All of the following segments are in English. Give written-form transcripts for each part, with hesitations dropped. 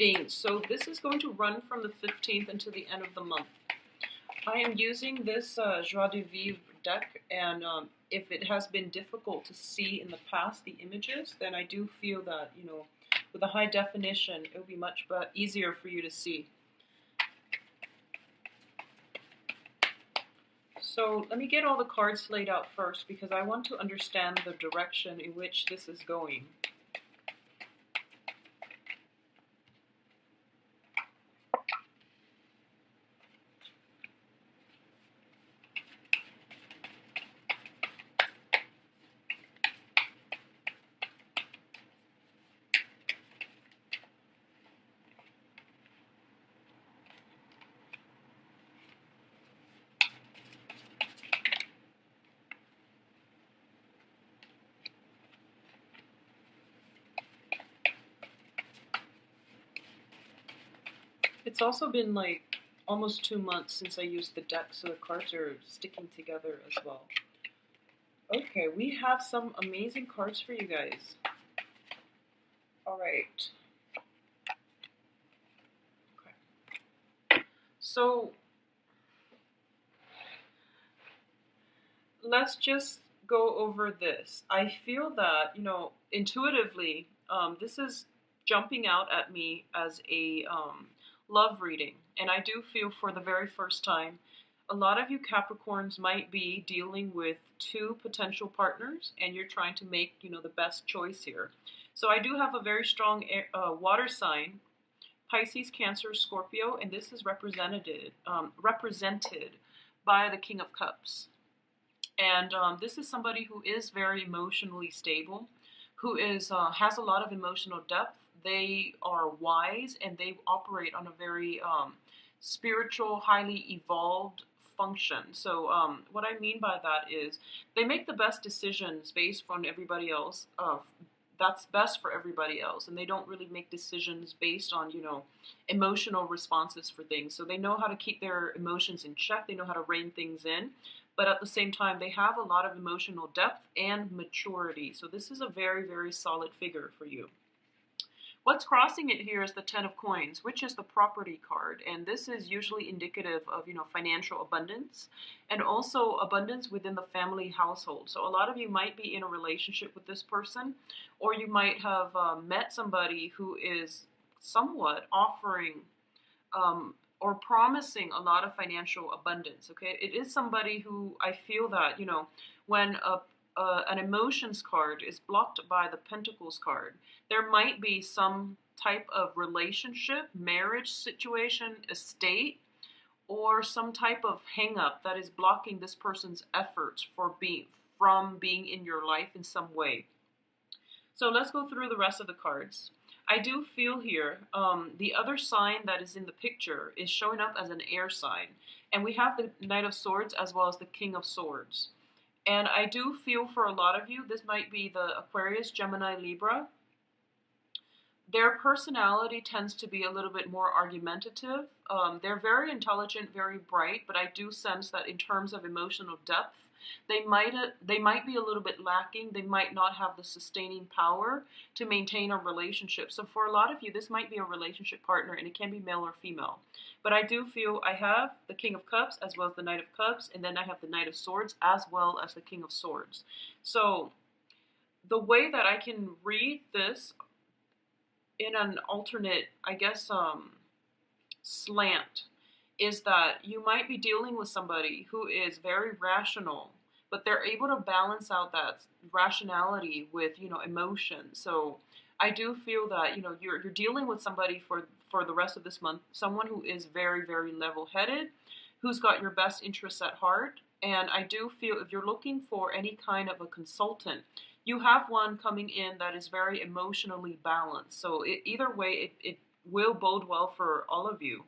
beings. So this is going to run from the 15th until the end of the month. I am using this Joie de Vivre deck, and if it has been difficult to see in the past, the images, then I do feel that, you know, with a high definition, it will be much easier for you to see. So let me get all the cards laid out first, because I want to understand the direction in which this is going. It's also been like almost 2 months since I used the deck, so the cards are sticking together as well. Okay, we have some amazing cards for you guys. Alright. Okay. So, let's just go over this. I feel that, you know, intuitively, this is jumping out at me as a love reading. And I do feel for the very first time, a lot of you Capricorns might be dealing with 2 potential partners, and you're trying to make, you know, the best choice here. So I do have a very strong water sign, Pisces, Cancer, Scorpio, and this is represented by the King of Cups. And this is somebody who is very emotionally stable, who is has a lot of emotional depth. They are wise, and they operate on a very spiritual, highly evolved function. So what I mean by that is they make the best decisions based on everybody else. That's best for everybody else, and they don't really make decisions based on, you know, emotional responses for things. So they know how to keep their emotions in check. They know how to rein things in. But at the same time, they have a lot of emotional depth and maturity. So this is a very, very solid figure for you. What's crossing it here is the Ten of Coins, which is the property card. And this is usually indicative of, you know, financial abundance and also abundance within the family household. So a lot of you might be in a relationship with this person, or you might have met somebody who is somewhat offering or promising a lot of financial abundance, okay? It is somebody who I feel that, you know, when an emotions card is blocked by the Pentacles card, there might be some type of relationship, marriage situation, estate, or some type of hang-up that is blocking this person's efforts from being in your life in some way. So let's go through the rest of the cards. I do feel here, the other sign that is in the picture is showing up as an air sign. And we have the Knight of Swords as well as the King of Swords. And I do feel for a lot of you, this might be the Aquarius, Gemini, Libra. Their personality tends to be a little bit more argumentative. They're very intelligent, very bright, but I do sense that in terms of emotional depth, they might be a little bit lacking. They might not have the sustaining power to maintain a relationship. So for a lot of you, this might be a relationship partner, and it can be male or female. But I do feel I have the King of Cups as well as the Knight of Cups, and then I have the Knight of Swords as well as the King of Swords. So the way that I can read this in an alternate, I guess, slant, is that you might be dealing with somebody who is very rational, but they're able to balance out that rationality with, you know, emotion. So I do feel that, you know, you're dealing with somebody for the rest of this month, someone who is very, very level-headed, who's got your best interests at heart. And I do feel if you're looking for any kind of a consultant, you have one coming in that is very emotionally balanced. So either way, it will bode well for all of you.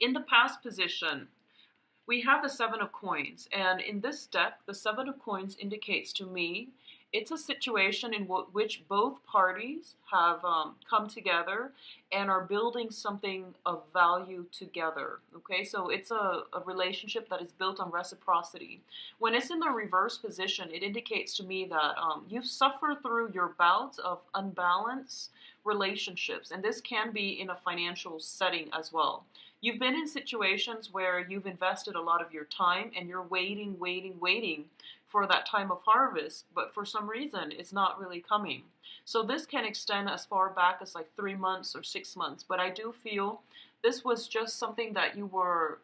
In the past position, we have the Seven of Coins, and in this deck, the Seven of Coins indicates to me It's a situation in which both parties have come together and are building something of value together. Okay, so it's a relationship that is built on reciprocity. When it's in the reverse position, it indicates to me that you've suffered through your bouts of unbalanced relationships, and this can be in a financial setting as well. You've been in situations where you've invested a lot of your time and you're waiting for that time of harvest, but for some reason it's not really coming. So this can extend as far back as like 3 months or 6 months, but I do feel this was just something that you were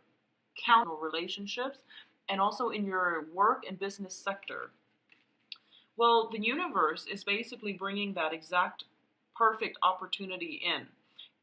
counting relationships and also in your work and business sector. Well, the universe is basically bringing that exact perfect opportunity in.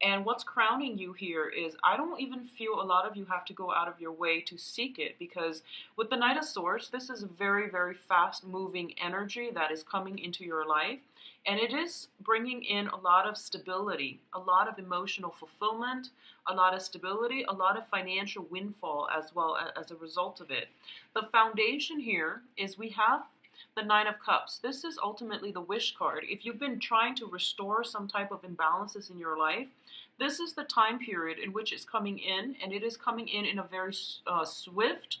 And what's crowning you here is I don't even feel a lot of you have to go out of your way to seek it, because with the Knight of Swords, this is a very, very fast moving energy that is coming into your life. And it is bringing in a lot of stability, a lot of emotional fulfillment, a lot of stability, a lot of financial windfall as well as a result of it. The foundation here is we have the Nine of Cups. This is ultimately the wish card. If you've been trying to restore some type of imbalances in your life, this is the time period in which it's coming in, and it is coming in a very swift,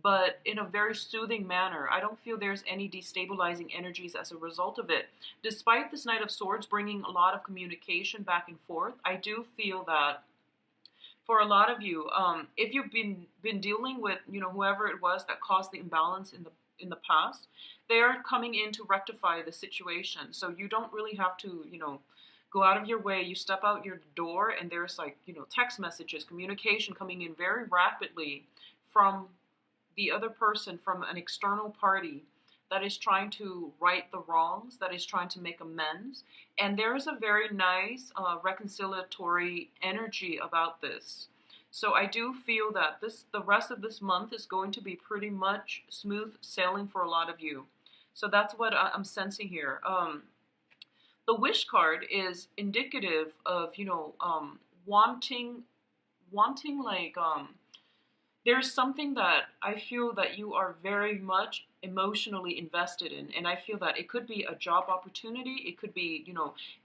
but in a very soothing manner. I don't feel there's any destabilizing energies as a result of it. Despite this Knight of Swords bringing a lot of communication back and forth, I do feel that for a lot of you, if you've been dealing with whoever it was that caused the imbalance in the past, they are coming in to rectify the situation. So you don't really have to go out of your way. You step out your door and there's like text messages, communication coming in very rapidly from the other person, from an external party that is trying to right the wrongs, that is trying to make amends. And there is a very nice reconciliatory energy about this. So I do feel that the rest of this month is going to be pretty much smooth sailing for a lot of you. So that's what I'm sensing here. The wish card is indicative of wanting like there's something that I feel that you are very much emotionally invested in. And I feel that it could be a job opportunity. It could be,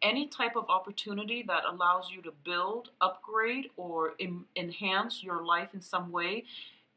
any type of opportunity that allows you to build, upgrade, or enhance your life in some way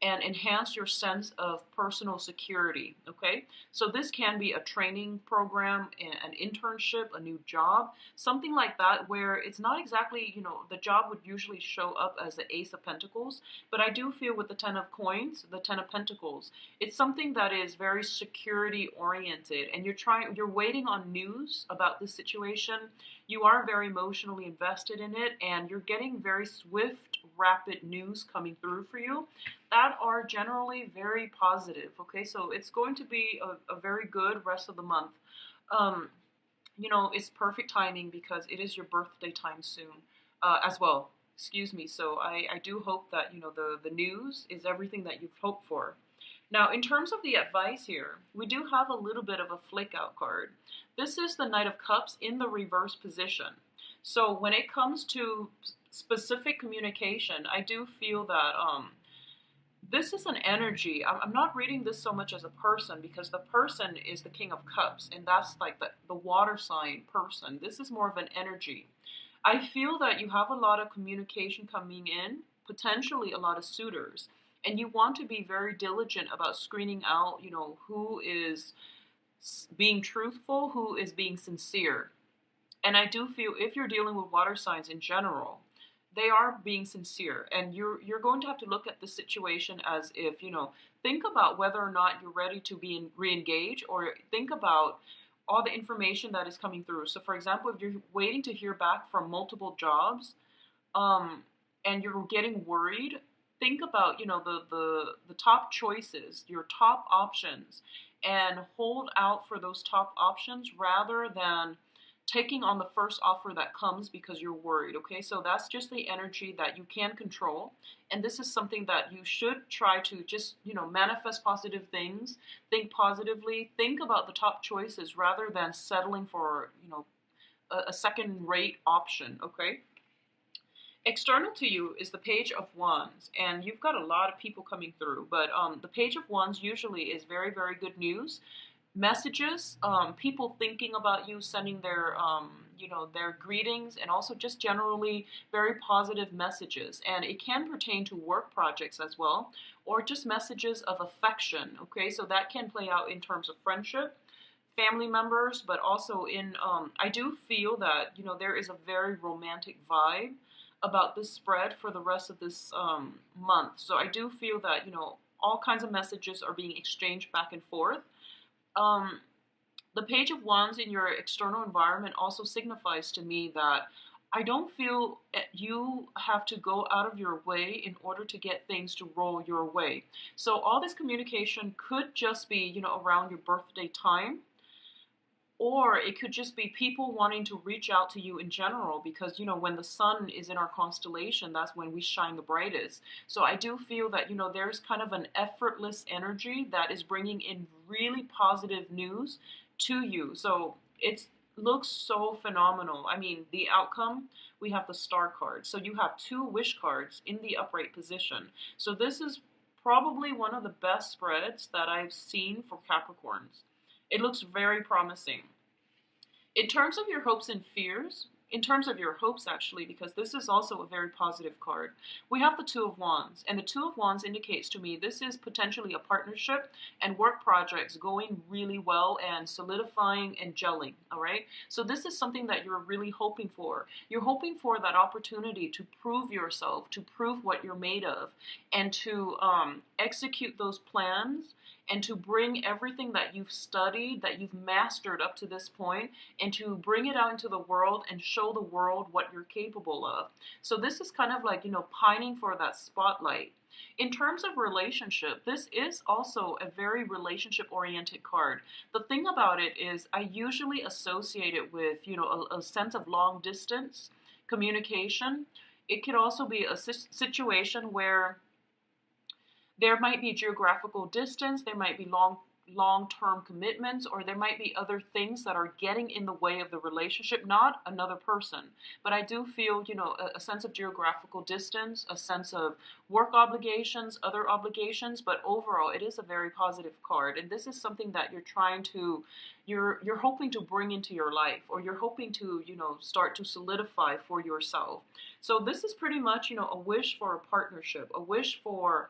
and enhance your sense of personal security, okay? So this can be a training program, an internship, a new job, something like that, where it's not exactly, the job would usually show up as the Ace of Pentacles, but I do feel with the Ten of Coins, the Ten of Pentacles, it's something that is very security oriented, and you're waiting on news about this situation. You are very emotionally invested in it, and you're getting very swift, rapid news coming through for you that are generally very positive. Okay, so it's going to be a very good rest of the month. It's perfect timing because it is your birthday time soon as well. Excuse me. So I do hope that the news is everything that you've hoped for. Now, in terms of the advice here, we do have a little bit of a flick out card. This is the Knight of Cups in the reverse position. So when it comes to specific communication, I do feel that this is an energy. I'm not reading this so much as a person, because the person is the King of Cups, and that's like the water sign person. This is more of an energy. I feel that you have a lot of communication coming in, potentially a lot of suitors, and you want to be very diligent about screening out, who is being truthful, who is being sincere. And I do feel if you're dealing with water signs in general, they are being sincere, and you're going to have to look at the situation as if, think about whether or not you're ready to be re-engaged, or think about all the information that is coming through. So for example, if you're waiting to hear back from multiple jobs, and you're getting worried, think about, the top choices, your top options, and hold out for those top options rather than taking on the first offer that comes because you're worried, okay? So that's just the energy that you can control. And this is something that you should try to just, manifest positive things, think positively, think about the top choices rather than settling for, a second-rate option, okay? External to you is the Page of Wands, and you've got a lot of people coming through, but the Page of Wands usually is very, very good news. messages, people thinking about you, sending their, their greetings, and also just generally very positive messages. And it can pertain to work projects as well, or just messages of affection. Okay, so that can play out in terms of friendship, family members, but also in, I do feel that, there is a very romantic vibe about this spread for the rest of this month. So I do feel that, all kinds of messages are being exchanged back and forth. um, the Page of Wands in your external environment also signifies to me that I don't feel you have to go out of your way in order to get things to roll your way. So all this communication could just be, around your birthday time, or it could just be people wanting to reach out to you in general because, when the sun is in our constellation, that's when we shine the brightest. So I do feel that, there's kind of an effortless energy that is bringing in really positive news to you. So it looks so phenomenal. I mean, the outcome, we have the Star card. So you have two wish cards in the upright position. So this is probably one of the best spreads that I've seen for Capricorns. It looks very promising. In terms of your hopes and fears, in terms of your hopes actually, because this is also a very positive card, we have the Two of Wands. And the Two of Wands indicates to me this is potentially a partnership and work projects going really well and solidifying and gelling, all right? So this is something that you're really hoping for. You're hoping for that opportunity to prove yourself, to prove what you're made of, and to execute those plans, and to bring everything that you've studied, that you've mastered up to this point, and to bring it out into the world and show the world what you're capable of. So this is kind of like, pining for that spotlight. In terms of relationship, this is also a very relationship-oriented card. The thing about it is I usually associate it with, a sense of long distance communication. It could also be a situation where there might be geographical distance, there might be long-term commitments, or there might be other things that are getting in the way of the relationship, not another person. But I do feel, a sense of geographical distance, a sense of work obligations, other obligations, but overall it is a very positive card. And this is something that you're hoping to bring into your life, or you're hoping to, start to solidify for yourself. So this is pretty much, a wish for a partnership, a wish for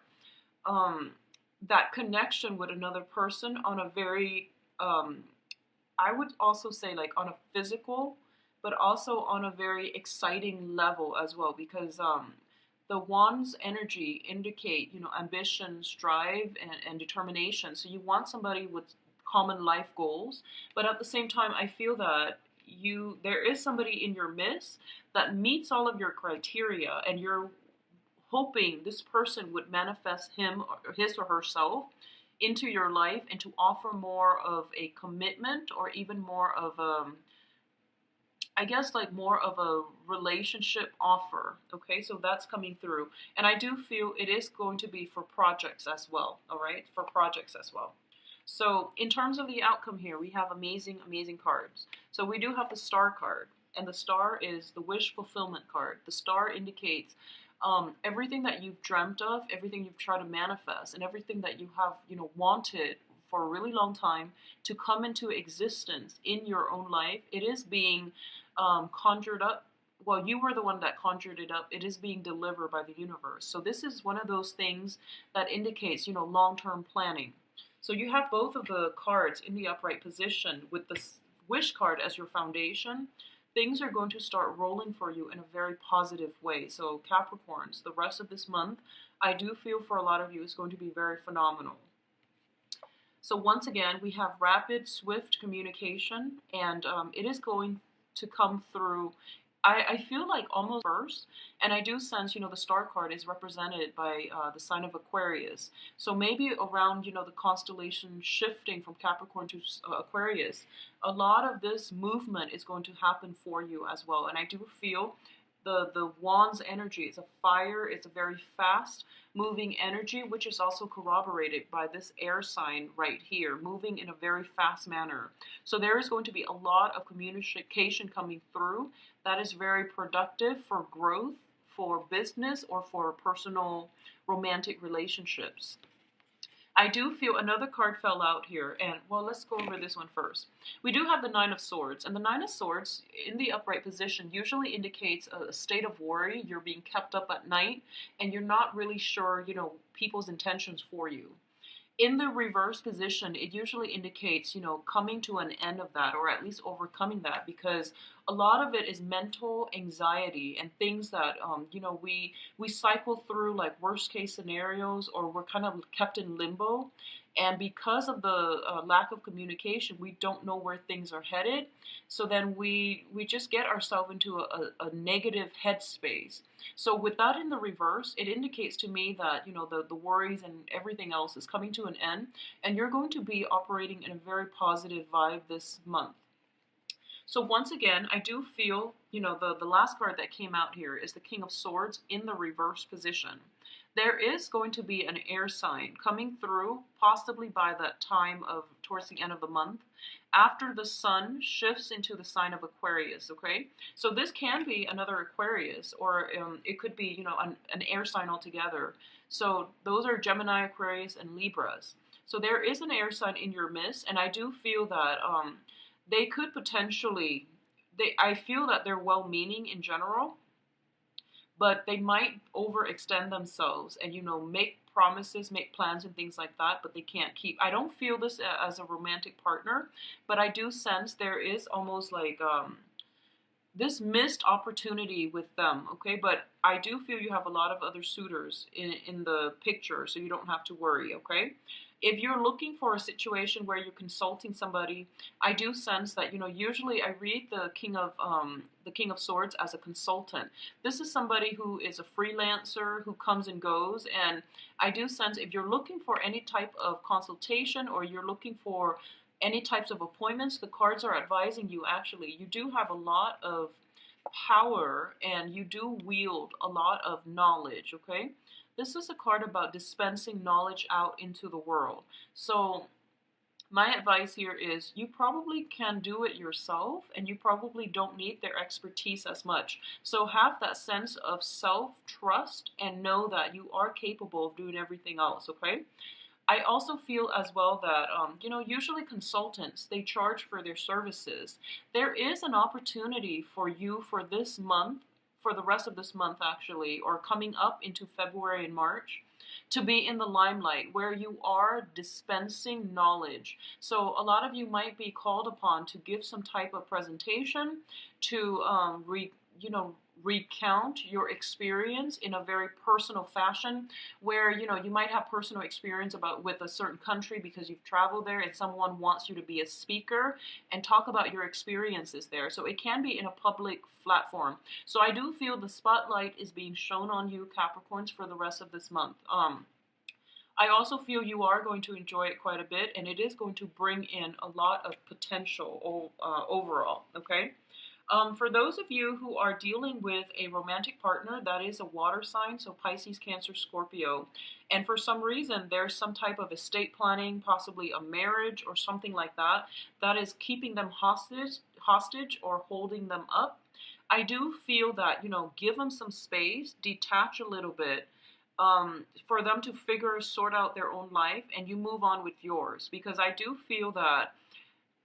that connection with another person on a very, I would also say like on a physical, but also on a very exciting level as well, because the Wands energy indicate, ambition, strive, and determination. So you want somebody with common life goals, but at the same time, I feel that there is somebody in your midst that meets all of your criteria, and you're hoping this person would manifest his or herself into your life and to offer more of a commitment, or even more of I guess like more of a relationship offer. Okay, so that's coming through. And I do feel it is going to be for projects as well, all right? For projects as well. So in terms of the outcome here, we have amazing, amazing cards. So we do have the Star card, and the Star is the wish fulfillment card. The Star indicates everything that you've dreamt of, everything you've tried to manifest, and everything that you have, wanted for a really long time to come into existence in your own life. It is being conjured up. Well, you were the one that conjured it up. It is being delivered by the universe. So this is one of those things that indicates, long-term planning. So you have both of the cards in the upright position with the wish card as your foundation. Things are going to start rolling for you in a very positive way. So Capricorns, the rest of this month, I do feel for a lot of you is going to be very phenomenal. So once again, we have rapid, swift communication, and it is going to come through. I feel like almost first, and I do sense, the Star card is represented by the sign of Aquarius. So maybe around, the constellation shifting from Capricorn to Aquarius, a lot of this movement is going to happen for you as well. And I do feel the Wands energy is a fire. It's a very fast moving energy, which is also corroborated by this air sign right here, moving in a very fast manner. So there is going to be a lot of communication coming through that is very productive for growth, for business, or for personal romantic relationships. I do feel another card fell out here, and well, let's go over this one first. We do have the Nine of Swords, and the Nine of Swords in the upright position usually indicates a state of worry. You're being kept up at night, and you're not really sure, people's intentions for you. In the reverse position, it usually indicates, coming to an end of that, or at least overcoming that, because a lot of it is mental anxiety and things that, we cycle through like worst case scenarios, or we're kind of kept in limbo. And because of the lack of communication, we don't know where things are headed. So then we just get ourselves into a negative headspace. So with that in the reverse, it indicates to me that, the worries and everything else is coming to an end, and you're going to be operating in a very positive vibe this month. So once again, I do feel, the last card that came out here is the King of Swords in the reverse position. There is going to be an air sign coming through, possibly by that time of towards the end of the month, after the sun shifts into the sign of Aquarius, okay? So this can be another Aquarius, or it could be, an air sign altogether. So those are Gemini, Aquarius, and Libras. So there is an air sign in your midst, and I do feel that they could potentially, I feel that they're well-meaning in general, but they might overextend themselves and, make promises, make plans and things like that, but they can't keep. I don't feel this as a romantic partner, but I do sense there is almost like this missed opportunity with them, okay? But I do feel you have a lot of other suitors in the picture, so you don't have to worry, okay? If you're looking for a situation where you're consulting somebody, I do sense that, usually I read the King of Swords as a consultant. This is somebody who is a freelancer who comes and goes, and I do sense if you're looking for any type of consultation, or you're looking for any types of appointments, the cards are advising you, actually, you do have a lot of power and you do wield a lot of knowledge, okay? This is a card about dispensing knowledge out into the world. So my advice here is you probably can do it yourself, and you probably don't need their expertise as much. So have that sense of self-trust and know that you are capable of doing everything else, okay? I also feel as well that, usually consultants, they charge for their services. There is an opportunity for you for this month, for the rest of this month actually, or coming up into February and March, to be in the limelight where you are dispensing knowledge. So a lot of you might be called upon to give some type of presentation, to recount your experience in a very personal fashion, where you might have personal experience with a certain country because you've traveled there, and someone wants you to be a speaker and talk about your experiences there. So it can be in a public platform. So I do feel the spotlight is being shown on you, Capricorns, for the rest of this month. I also feel you are going to enjoy it quite a bit, and it is going to bring in a lot of potential overall, okay? For those of you who are dealing with a romantic partner that is a water sign, so Pisces, Cancer, Scorpio, and for some reason there's some type of estate planning, possibly a marriage or something like that, that is keeping them hostage or holding them up, I do feel that, give them some space, detach a little bit, for them to sort out their own life, and you move on with yours. Because I do feel that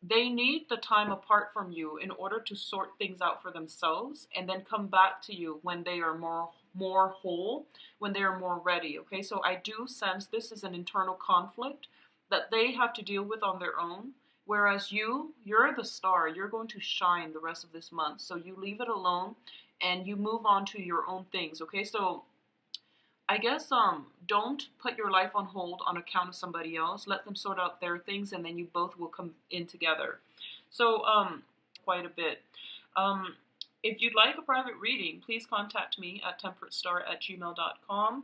they need the time apart from you in order to sort things out for themselves, and then come back to you when they are more whole, when they are more ready, okay? So I do sense this is an internal conflict that they have to deal with on their own, whereas you're the star. You're going to shine the rest of this month, so you leave it alone and you move on to your own things, okay? So I guess don't put your life on hold on account of somebody else. Let them sort out their things, and then you both will come in together. So quite a bit. If you'd like a private reading, please contact me at temperatestar@gmail.com.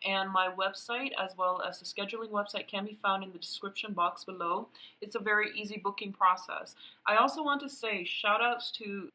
And my website, as well as the scheduling website, can be found in the description box below. It's a very easy booking process. I also want to say shout outs to